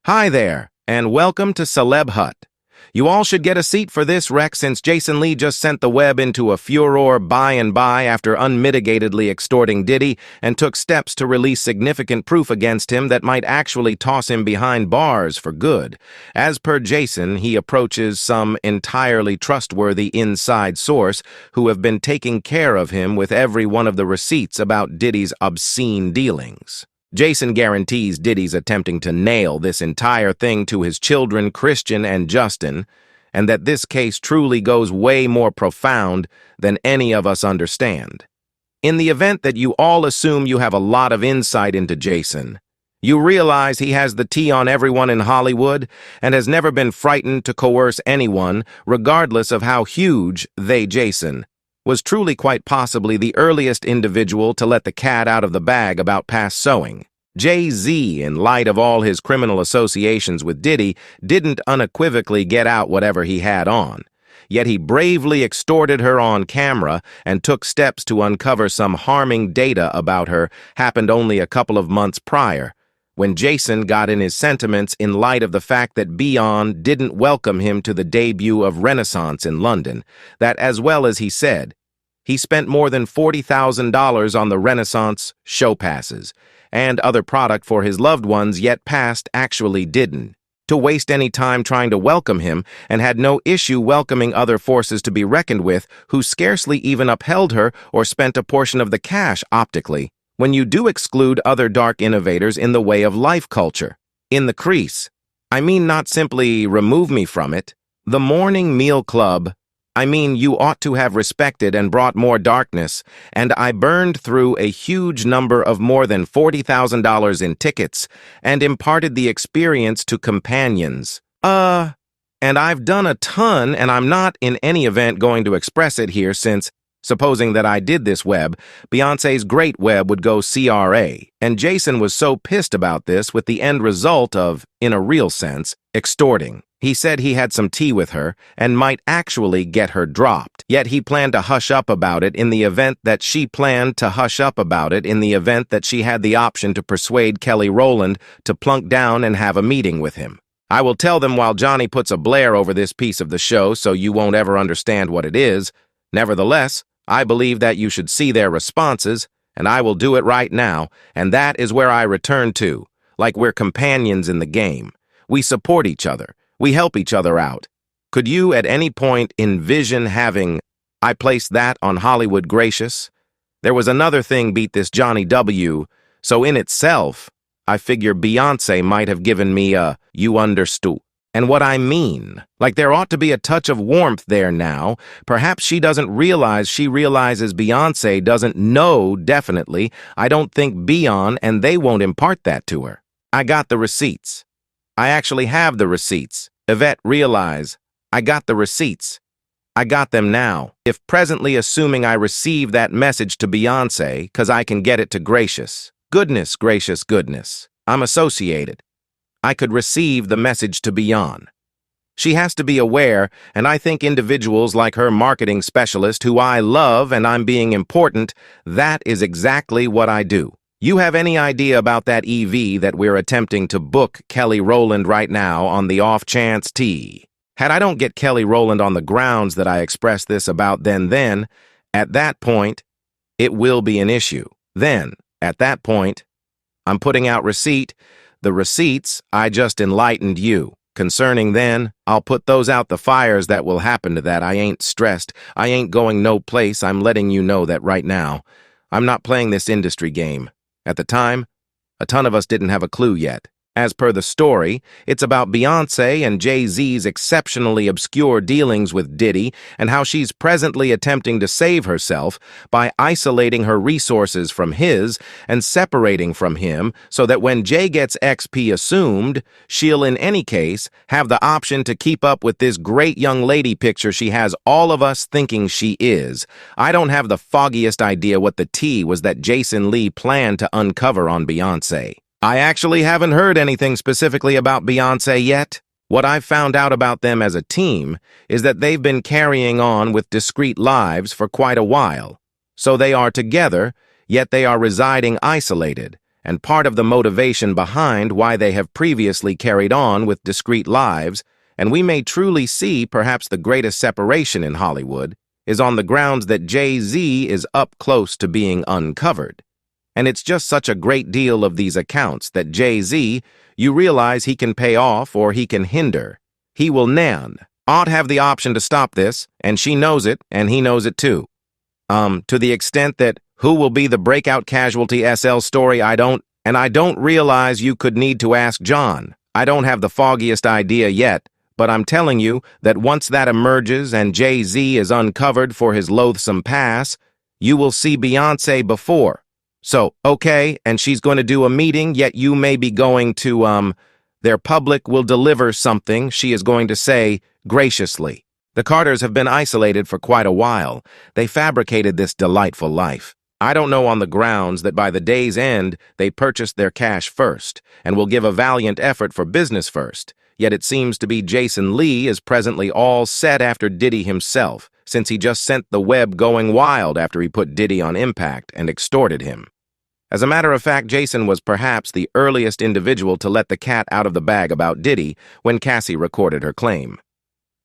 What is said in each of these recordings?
Hi there, and welcome to Celeb Hut. You all should get a seat for this wreck since Jason Lee just sent the web into a furor by and by after unmitigatedly extorting Diddy and took steps to release significant proof against him that might actually toss him behind bars for good. As per Jason, he approaches some entirely trustworthy inside source who have been taking care of him with every one of the receipts about Diddy's obscene dealings. Jason guarantees Diddy's attempting to nail this entire thing to his children, Christian and Justin, and that this case truly goes way more profound than any of us understand. In the event that you all assume you have a lot of insight into Jason, you realize he has the tea on everyone in Hollywood and has never been frightened to coerce anyone, regardless of how huge Jason was truly quite possibly the earliest individual to let the cat out of the bag about past sowing. Jay-Z, in light of all his criminal associations with Diddy, didn't unequivocally get out whatever he had on. Yet he bravely extorted her on camera and took steps to uncover some harming data about her happened only a couple of months prior, when Jason got in his sentiments in light of the fact that Beyond didn't welcome him to the debut of Renaissance in London, that, as well as he said, he spent more than $40,000 on the Renaissance show passes and other product for his loved ones, yet past actually didn't to waste any time trying to welcome him and had no issue welcoming other forces to be reckoned with who scarcely even upheld her or spent a portion of the cash optically, when you do exclude other dark innovators in the way of life culture. In the crease, I mean not simply remove me from it, the Morning Meal Club, I mean you ought to have respected and brought more darkness, and I burned through a huge number of more than $40,000 in tickets and imparted the experience to companions. And I've done a ton, and I'm not in any event going to express it here since, supposing that I did this web, Beyoncé's great web would go CRA, and Jason was so pissed about this with the end result of, in a real sense, extorting. He said he had some tea with her and might actually get her dropped, yet he planned to hush up about it in the event that she planned to hush up about it in the event that she had the option to persuade Kelly Rowland to plunk down and have a meeting with him. I will tell them while Johnny puts a blare over this piece of the show so you won't ever understand what it is. Nevertheless, I believe that you should see their responses, and I will do it right now, and that is where I return to, like we're companions in the game. We support each other. We help each other out. Could you at any point envision having, I place that on Hollywood gracious? There was another thing beat this Johnny W, so in itself, I figure Beyoncé might have given me a, you understood. And what I mean, like there ought to be a touch of warmth there now. Perhaps she doesn't realize she realizes Beyoncé doesn't know definitely. I don't think Beyond, and they won't impart that to her. I got the receipts. I actually have the receipts. Yvette, realize, I got the receipts. I got them now. If presently assuming I receive that message to Beyoncé, 'cause I can get it to Gracious. Goodness, gracious goodness. I'm associated. I could receive the message to Beyond. She has to be aware, and I think individuals like her marketing specialist, who I love and I'm being important, that is exactly what I do. You have any idea about that EV that we're attempting to book Kelly Rowland right now on the off chance T? Had I don't get Kelly Rowland on the grounds that I expressed this about then, at that point, it will be an issue. Then, at that point, I'm putting out receipt. The receipts, I just enlightened you. Concerning then, I'll put those out the fires that will happen to that. I ain't stressed. I ain't going no place. I'm letting you know that right now. I'm not playing this industry game. At the time, a ton of us didn't have a clue yet. As per the story, it's about Beyoncé and Jay-Z's exceptionally obscure dealings with Diddy and how she's presently attempting to save herself by isolating her resources from his and separating from him so that when Jay gets XP assumed, she'll in any case have the option to keep up with this great young lady picture she has all of us thinking she is. I don't have the foggiest idea what the tea was that Jason Lee planned to uncover on Beyoncé. I actually haven't heard anything specifically about Beyoncé yet. What I've found out about them as a team is that they've been carrying on with discrete lives for quite a while. So they are together, yet they are residing isolated, and part of the motivation behind why they have previously carried on with discreet lives, and we may truly see perhaps the greatest separation in Hollywood, is on the grounds that Jay-Z is up close to being uncovered. And it's just such a great deal of these accounts that Jay-Z, you realize he can pay off or he can hinder. He will ought have the option to stop this, and she knows it, and he knows it too. To the extent that who will be the breakout casualty SL story, I don't realize you could need to ask John. I don't have the foggiest idea yet, but I'm telling you that once that emerges and Jay-Z is uncovered for his loathsome past, you will see Beyoncé before. So, okay, and she's going to do a meeting, yet you may be going to, their public will deliver something, she is going to say, graciously. The Carters have been isolated for quite a while. They fabricated this delightful life. I don't know on the grounds that by the day's end, they purchased their cash first, and will give a valiant effort for business first. Yet it seems to be Jason Lee is presently all set after Diddy himself, since he just sent the web going wild after he put Diddy on impact and extorted him. As a matter of fact, Jason was perhaps the earliest individual to let the cat out of the bag about Diddy when Cassie recorded her claim.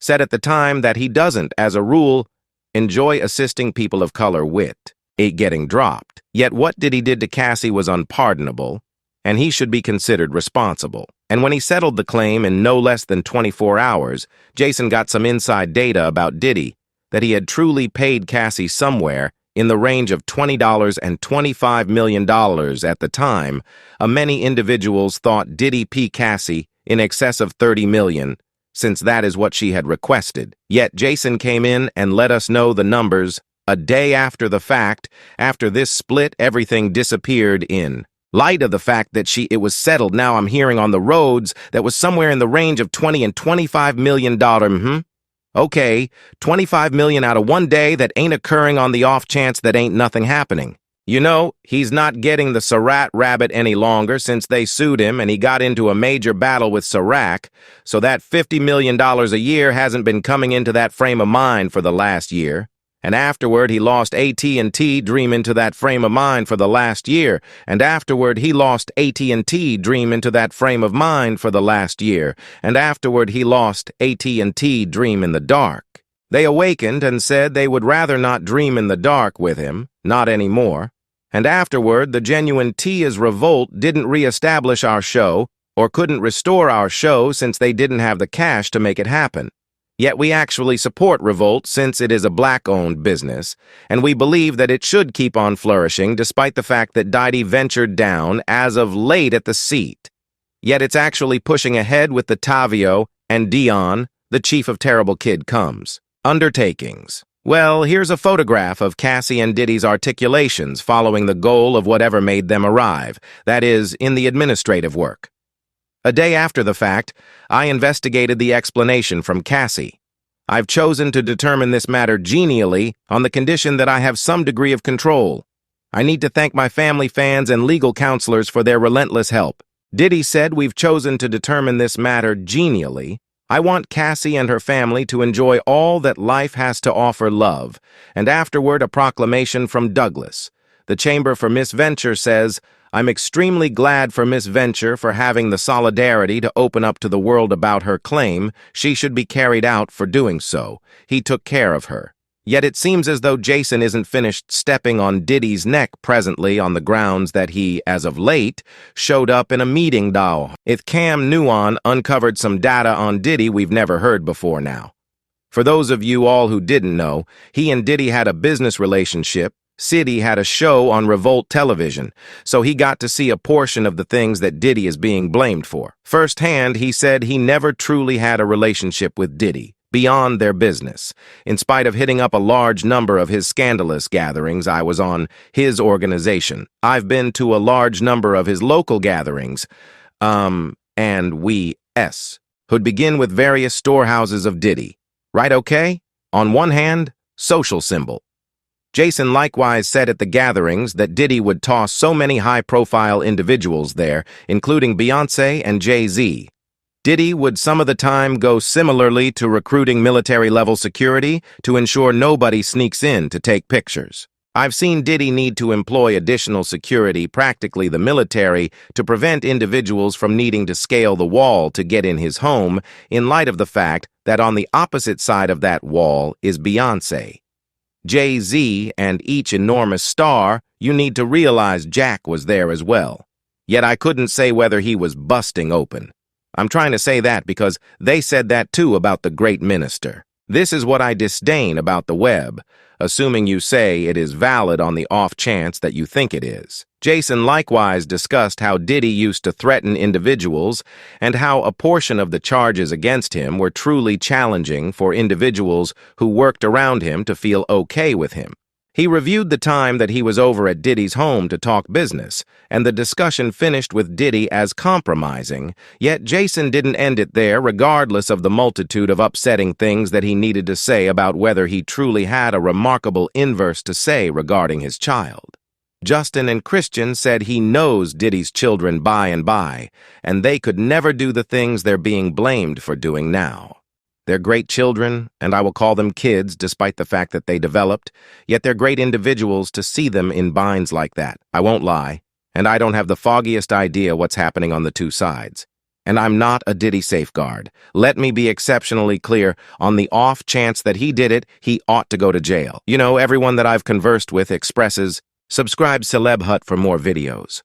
Said at the time that he doesn't, as a rule, enjoy assisting people of color with it getting dropped. Yet what Diddy did to Cassie was unpardonable, and he should be considered responsible. And when he settled the claim in no less than 24 hours, Jason got some inside data about Diddy, that he had truly paid Cassie somewhere in the range of $20 and $25 million at the time. Many individuals thought Diddy P. Cassie in excess of $30 million, since that is what she had requested. Yet Jason came in and let us know the numbers a day after the fact. After this split, everything disappeared in light of the fact that it was settled. Now I'm hearing on the roads that was somewhere in the range of $20 and $25 million. Okay, $25 million out of one day that ain't occurring on the off chance that ain't nothing happening. You know, he's not getting the Surratt rabbit any longer since they sued him and he got into a major battle with Surratt, so that $50 million a year hasn't been coming into that frame of mind for the last year. And afterward, he lost AT&T Dream into that frame of mind for the last year. And afterward, he lost AT&T Dream into that frame of mind for the last year. And afterward, he lost AT&T Dream in the dark. They awakened and said they would rather not dream in the dark with him, not anymore. And afterward, the genuine T is Revolt didn't reestablish our show, or couldn't restore our show since they didn't have the cash to make it happen. Yet we actually support Revolt since it is a black-owned business, and we believe that it should keep on flourishing despite the fact that Diddy ventured down as of late at the seat. Yet it's actually pushing ahead with the Tavio and Dion, the chief of Terrible Kid Comes. Undertakings. Well, here's a photograph of Cassie and Diddy's articulations following the goal of whatever made them arrive, that is, in the administrative work. A day after the fact, I investigated the explanation from Cassie. I've chosen to determine this matter genially on the condition that I have some degree of control. I need to thank my family, fans, and legal counselors for their relentless help. Diddy said we've chosen to determine this matter genially. I want Cassie and her family to enjoy all that life has to offer love, and afterward a proclamation from Douglas. The Chamber for Miss Venture says, I'm extremely glad for Miss Venture for having the solidarity to open up to the world about her claim. She should be carried out for doing so. He took care of her. Yet it seems as though Jason isn't finished stepping on Diddy's neck presently on the grounds that he, as of late, showed up in a meeting though. If Cam Nuon uncovered some data on Diddy we've never heard before now. For those of you all who didn't know, he and Diddy had a business relationship. City had a show on Revolt Television, so he got to see a portion of the things that Diddy is being blamed for. Firsthand, he said he never truly had a relationship with Diddy, beyond their business. In spite of hitting up a large number of his scandalous gatherings, I was on his organization. I've been to a large number of his local gatherings, and who'd begin with various storehouses of Diddy. Right, okay? On one hand, social symbol. Jason likewise said at the gatherings that Diddy would toss so many high-profile individuals there, including Beyoncé and Jay-Z. Diddy would some of the time go similarly to recruiting military-level security to ensure nobody sneaks in to take pictures. I've seen Diddy need to employ additional security, practically the military, to prevent individuals from needing to scale the wall to get in his home, in light of the fact that on the opposite side of that wall is Beyoncé. Jay-Z and each enormous star, you need to realize Jack was there as well. Yet I couldn't say whether he was busting open. I'm trying to say that because they said that too about the great minister. This is what I disdain about the web, assuming you say it is valid on the off chance that you think it is. Jason likewise discussed how Diddy used to threaten individuals and how a portion of the charges against him were truly challenging for individuals who worked around him to feel okay with him. He reviewed the time that he was over at Diddy's home to talk business, and the discussion finished with Diddy as compromising, yet Jason didn't end it there regardless of the multitude of upsetting things that he needed to say about whether he truly had a remarkable inverse to say regarding his child. Justin and Christian said he knows Diddy's children by and by, and they could never do the things they're being blamed for doing now. They're great children, and I will call them kids despite the fact that they developed, yet they're great individuals to see them in binds like that. I won't lie, and I don't have the foggiest idea what's happening on the two sides. And I'm not a Diddy safeguard. Let me be exceptionally clear, on the off chance that he did it, he ought to go to jail. You know, everyone that I've conversed with expresses, subscribe Celeb Hut for more videos.